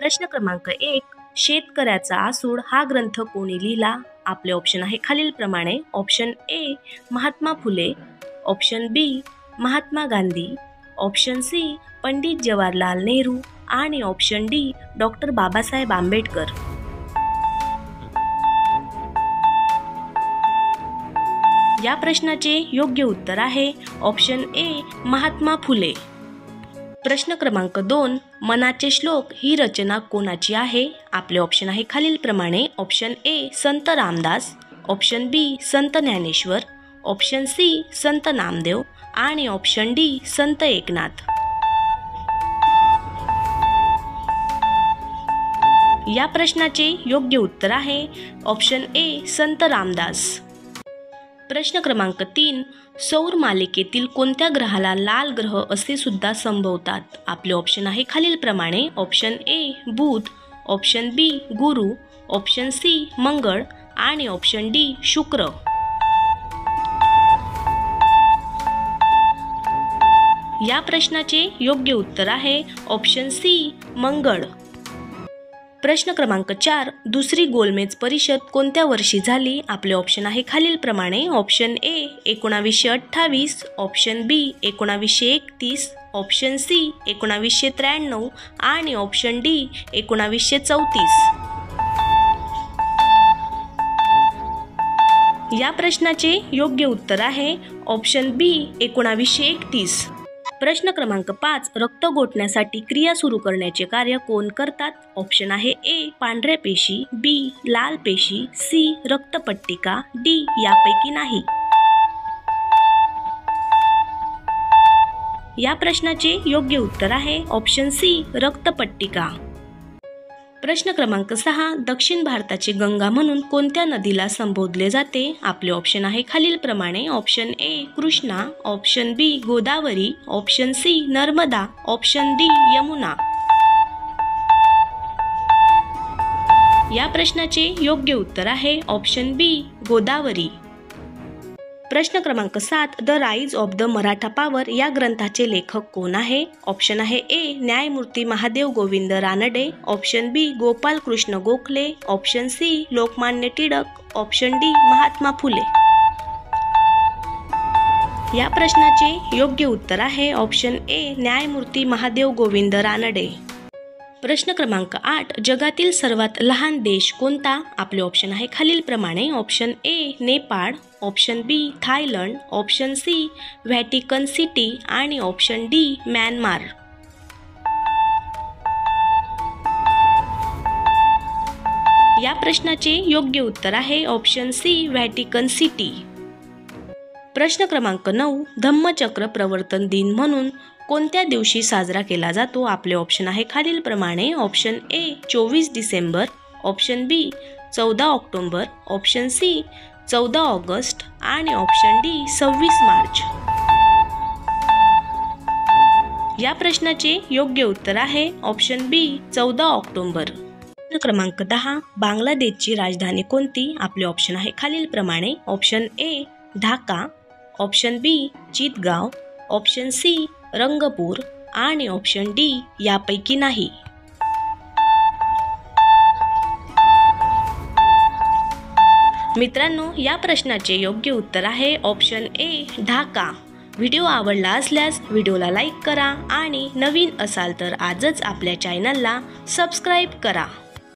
प्रश्न क्रमांक 1, शेतकऱ्याचा आसूड हा ग्रंथ कोणी लिहिला? आपले ऑप्शन आहे खालीलप्रमाणे. Option A Mahatma Phule, option B Mahatma Gandhi, option C Pandit Jawaharlal Nehru आणि option D doctor Babasaheb Ambedkar. या प्रश्नाचे योग्य उत्तर आहे ऑप्शन ए महात्मा फुले. प्रश्न क्रमांक 2, मनाचे श्लोक ही रचना कोणाची आहे? आपले ऑप्शन आहे खालीलप्रमाणे. ऑप्शन ए संत रामदास, ऑप्शन बी संत ज्ञानेश्वर, ऑप्शन सी संत नामदेव आणि ऑप्शन डी संत एकनाथ. या प्रश्नाचे योग्य उत्तर आहे ऑप्शन ए संत रामदास. प्रश्न क्रमांक 3, सौर मालिकेतील कोणत्या ग्रहाला लाल ग्रह असे सुद्धा संबोधतात? आपले ऑप्शन आहे खालीलप्रमाणे. ऑप्शन ए बुध, ऑप्शन बी गुरु, ऑप्शन सी मंगळ आणि ऑप्शन डी शुक्र. या प्रश्नाचे योग्य उत्तर आहे ऑप्शन सी मंगळ. प्रश्न क्रमांक 4, दुसरी गोलमेज परिषद कोणत्या वर्षी झाली? आपले ऑप्शन आहे खालीलप्रमाणे. Option A 1928, option B 1931, option C 1993 आणि ऑप्शन डी 1934. या प्रश्नाचे योग्य उत्तर आहे ऑप्शन बी 1931. प्रश्न क्रमांक 5, रक्त गोठण्यासाठी क्रिया सुरू करण्याचे कार्य कोण करतात? ऑप्शन आहे ए पांढऱ्या पेशी, बी लाल पेशी, सी रक्तपट्टिका, डी यापैकी नाही. या प्रश्नाचे योग्य उत्तर आहे ऑप्शन सी रक्तपट्टिका. प्रश्न क्रमांक 6, दक्षिण भारताची गंगा म्हणून कोणत्या नदीला संबोधले जाते? आपले ऑप्शन आहे खालीलप्रमाणे. Option A Krishna, option B Godavari, option C Narmada, option D Yamuna. या प्रश्नाचे योग्य उत्तर आहे ऑप्शन बी गोदावरी. प्रश्न क्रमांक 7, the rise of the Maratha power या ग्रंथाचे लेखक कोण आहे? ऑप्शन आहे ए न्यायमूर्ती Mahadev Govind Ranade, option B Gopal Krishna Gokhale, option C Lokmanya Tilak, option D Mahatma Phule. या प्रश्नाचे योग्य उत्तर आहे ऑप्शन ए न्यायमूर्ती महादेव गोविंद रानडे. प्रश्न क्रमांक 8, जगातील सर्वात लहान देश कोणता? आपले ऑप्शन आहे खालीलप्रमाणे. Option A Nepal, option B Thailand, option C Vatican City आणि ऑप्शन डी म्यानमार. या प्रश्नाचे योग्य उत्तर आहे ऑप्शन सी व्हॅटिकन सिटी. प्रश्न क्रमांक 9, धम्मचक्र प्रवर्तन दिन म्हणून कोणत्या दिवशी साजरा केला जातो? आपले ऑप्शन आहे खालीलप्रमाणे. Option A 24 December, option B 14 October, option C 14 August आणि ऑप्शन डी 26 मार्च. या प्रश्नाचे योग्य उत्तर आहे ऑप्शन बी 14 ऑक्टोबर. प्रश्न क्रमांक 10, बांगलादेशची राजधानी कोणती? आपले ऑप्शन आहे खालीलप्रमाणे. Option A Dhaka, option B Chittagong, option C Rangpur आणि ऑप्शन डी यापैकी नाही. मित्रांनो, या प्रश्नाचे योग्य उत्तर आहे ऑप्शन ए ढाका. व्हिडिओ आवडला असल्यास व्हिडिओला लाईक करा आणि नवीन असाल तर आजच आपल्या चॅनलला सबस्क्राईब करा.